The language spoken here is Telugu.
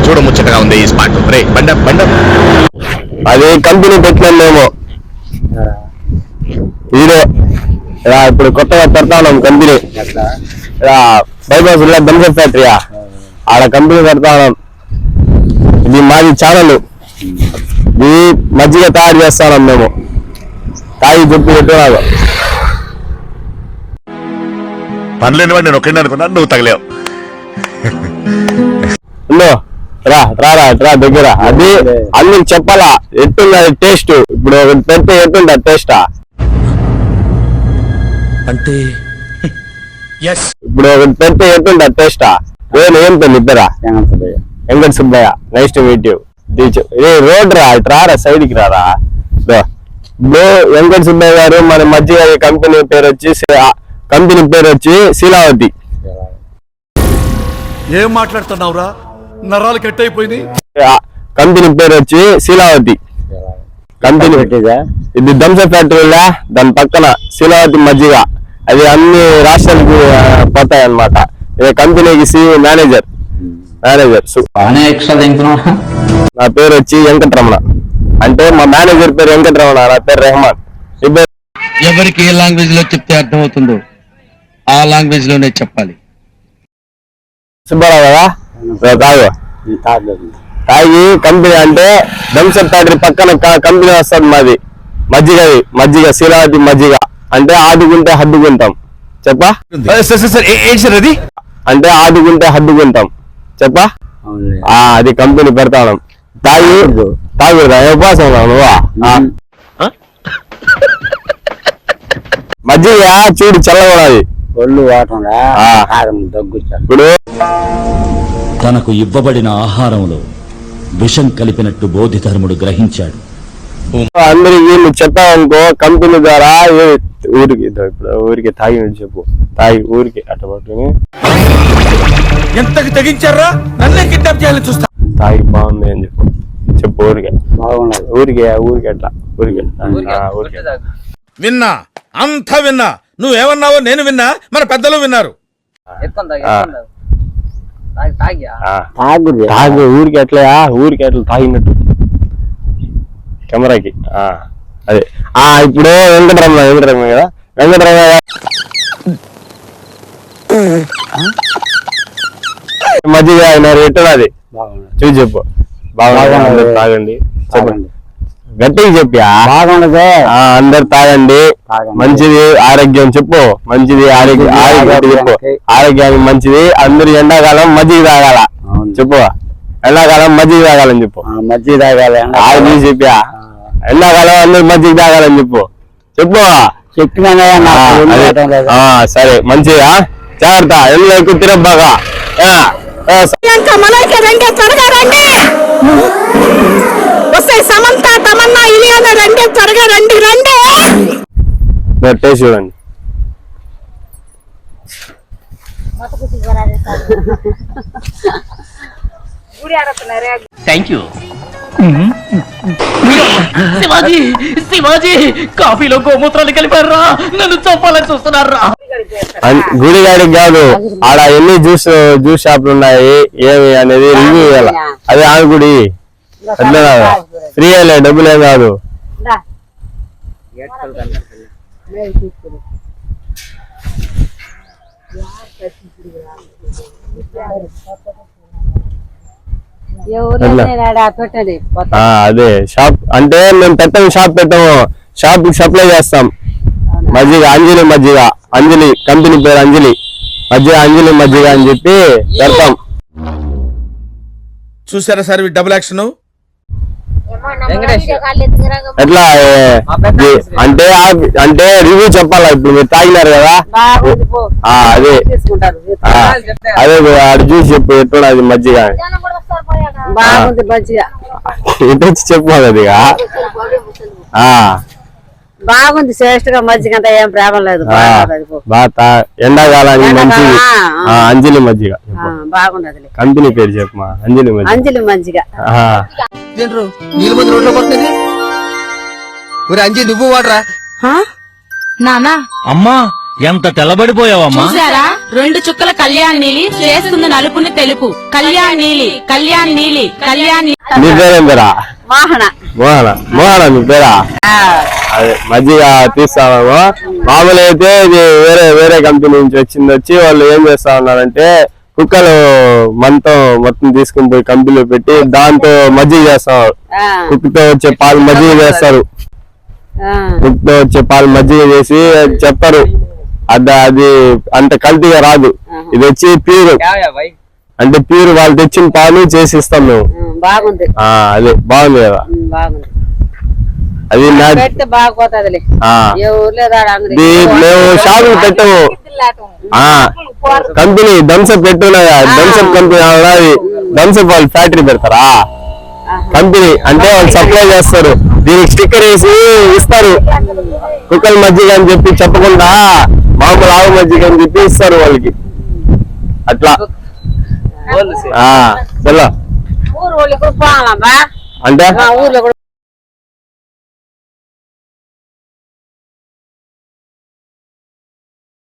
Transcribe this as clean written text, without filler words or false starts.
చూడముచ్చటగా ఉంది ఈ స్పాట్. రే బండ బండ అది కంపెనీ పెట్టినాం మేము. ఇదే ఇప్పుడు కొత్తగా పెడతా ఉన్నాం కంపెనీ. బైపాస్ దంసర్ ఫ్యాక్టరీయా, ఆడ కంపెనీ పెడతా ఉన్నాం. ఇది మాది ఛానల్. ఇది మజ్జిగ తయారు చేస్తాం మేము. తాగి చెప్పి పెట్టున్నాను. పనిలేని వాడు నేను ఒక్కడిని అనుకున్నాను, నువ్వు తగలేవు. రా దగ్గర. అది అందుకు చెప్పాలా ఎట్టుంది టేస్ట్. ఇప్పుడు ఒకటి పెడితే ఎట్టుందా టేస్టా అంటే ఇప్పుడు ఒకటి పెడితే ఎట్టుందా టేస్టా? ఏం పెళ్ళి ఇద్దరా? Venkata Subbaiah, nice to meet you. Road రా, ఇటు రారా, సైడ్ కి రారా. ఇప్పుడు వెంకట సుబ్బయ్య గారు మన మధ్య కంపెనీ పేరు వచ్చి శీలావతి. ఏం మాట్లాడుతున్నావురా? నరాలు కట్ అయిపోయింది. కంపెనీ పేరు వచ్చి శీలావతి కంపెనీ. ఇది దంసర్ ఫ్యాక్టరీలా, దాని పక్కన శీలావతి మజ్జిగ. అది అన్ని రాష్ట్రాలకు పోతాయి అన్నమాట. ఇది కంపెనీకి మేనేజర్. నా పేరు వచ్చి వెంకటరమణ. అంటే మా మేనేజర్ పేరు వెంకటరమణ, నా పేరు రెహమాన్. ఎవరికి ఏ లాంగ్వేజ్ లో చెప్తే అర్థమవుతుందో ఆ లాంగ్వేజ్ లోనే చెప్పాలి. సుబ్బారావు కదా తాగి కంపెనీ అంటే దంసర్ ఫ్యాక్టరీ పక్కన కంపెనీ వస్తుంది మాది. మజ్జిగ శీలావతి మజ్జిగ. అంటే ఆదుకుంటే హద్దుకుంటాం చెప్పా. అది అంటే ఆదుకుంటే హద్దుకుంటాం చెప్పా. అది కంపెనీ పెడతాను. తాగుదా ఉపాసం నువ్వా? మజ్జిగ చూడు చల్లగొనాలి. ఒళ్ళు వాటంలా దగ్గు. ఇప్పుడు తనకు ఇవ్వబడిన ఆహారంలో విషం కలిపినట్టు బోధిధర్ముడు గ్రహించాడు. అందరికి నువ్వు చెప్పావనుకో కంపెనీ ద్వారా ఊరికి తాగి చెప్పు. తాగి ఊరికి అట్ట పట్టుకుని ఎంతకి తెగించారా? నన్నే కిడ్నాప్ చేయాలని చూస్తా. తాగి బాగుంది అని చెప్పు ఊరికే. ఊరికి ఎట్లా ఊరికి విన్నా, అంతా విన్నా. నువ్వేమన్నావో నేను విన్నా, మన పెద్దలు విన్నారు. తాగు ఊరికి ఎట్లా తాగినట్టు కెమెరాకి. అదే ఇప్పుడు వెంకటరమణ కదా. వెంకటరమణ మజ్జిగ ఎట్టున్నది చూసి చెప్పు. బాగా తాగండి చెప్పండి, గట్టిగా చెప్పి. బాగుండదు, అందరు తాగండి, మంచిది ఆరోగ్యం చెప్పు. మంచిది ఆరోగ్యం చెప్పు. ఆరోగ్యానికి మంచిది. అందరు ఎండాకాలం మజ్జిగ తాగాల చెప్పు. ఎండాకాలం మజ్జిగ తాగాలని చెప్పు. మజ్జిగ తాగాలి అది చెప్పా. ఎండాకాలం అందరు మజ్జిగ తాగాలని చెప్పు. చెప్పినా. సరే మంచిదా, జాగ్రత్త. ఎండలో ఎక్కువ తిరగబాగా. సమంత, తమన్నా, ఇలియానా రండి, త్వరగా రండి. టేస్ట్ చూడండి. Thank you. శివాజీ కాఫీలో గోమూత్రాలు కలిపారా? నన్ను చంపాలని చూస్తున్నారా? గుడిగాడికి కాదు, ఆడ ఎన్ని జ్యూస్ షాపులు ఉన్నాయి ఏమి అనేది రివ్యూ ఇవ్వాలి. అది ఆమె గుడి. అట్లే కాదు, ఫ్రీ అయ్యలే, డబ్బులేం కాదు. అదే షాప్ అంటే మేము పెట్టాము. షాప్ పెట్టాము, షాప్ సప్లై చేస్తాం. మజ్జిగ అంజలి మజ్జిగ. అంజలి కంపెనీ పేరు అంజలి మజ్జిగ. అంజలి మజ్జిగ అని చెప్పి పెడతాం. చూసారా సార్ డబుల్ యాక్షన్? ఎట్లా అంటే రివ్యూ చెప్పాలా? ఇప్పుడు మీరు తాగినారు కదా, అదే అది చూసి చెప్పు ఎట్టున్నది మజ్జిగ. ఇటు వచ్చి చెప్పు. అది బాగుంది, శ్రేష్ఠగా మజ్జిగ. అంతా ఏం ప్రాబ్లం లేదు. ఎండాకాలానికి మంచిది అంజలి మజ్జిగ. బాగుండదు. కంపెనీ పేరు చెప్పమా. అంజలి మజ్జిగ. అంజలి మజ్జిగ. నీళ్ళు మంది రోడ్లో పడుతుంది. అంజలి నువ్వు వాడరా? నానా అమ్మా ఎంత తెల్లబడిపోయావమ్మా. చూసారా 2 చుక్కల కళ్యాణ్ నీలి చేస్తుంది నలుపుని తెలుపు. కళ్యాణ్ నీలి కళ్యాణ్ నీలి కళ్యాణ్ నీ పేరేం పేరా? మోహన మోహన నీ పేరా? అదే మజ్జిగ తీస్తామేమో. మామూలు అయితే ఇది వేరే కంపెనీ నుంచి వచ్చి వాళ్ళు ఏం చేస్తా ఉన్నారంటే కుక్కలు మొత్తం తీసుకుని పోయి కంపెనీలో పెట్టి దాంతో మజ్జిగ చేస్తారు. కుక్కతో వచ్చే పాలు మజ్జిగ చేస్తారు. కుక్కతో వచ్చే పాలు మజ్జిగ చేసి చెప్తారు అది అంత కల్తీగా రాదు. ఇది వచ్చి ప్యూర్ అంటే ప్యూర్ వాళ్ళు తెచ్చిన పాలు చేసి ఇస్తాం మేము. బాగుంది. అదే బాగుంది కదా. బాగుంది. అది పెడితే బాగుపోతుందిలే. ఏ ఊర్లో మేము షాపులు పెట్టము. కంపెనీ థమ్సప్ పెట్టున్నాయా? థమ్సప్ కంపెనీ థమ్సప్ వాళ్ళు ఫ్యాక్టరీ పెడతారా? కంపెనీ అంటే వాళ్ళు సప్లై చేస్తారు. దీనికి స్టిక్కర్ వేసి ఇస్తారు. కుక్కల మజ్జిగ అని చెప్పి చెప్పకుండా మామూలు ఆవు మజ్జిగ అని చెప్పి ఇస్తారు వాళ్ళకి. అట్లా చలో ఊరు వాళ్ళు కూడా పోవాలమ్మా. అంటే ఊర్లో కూడా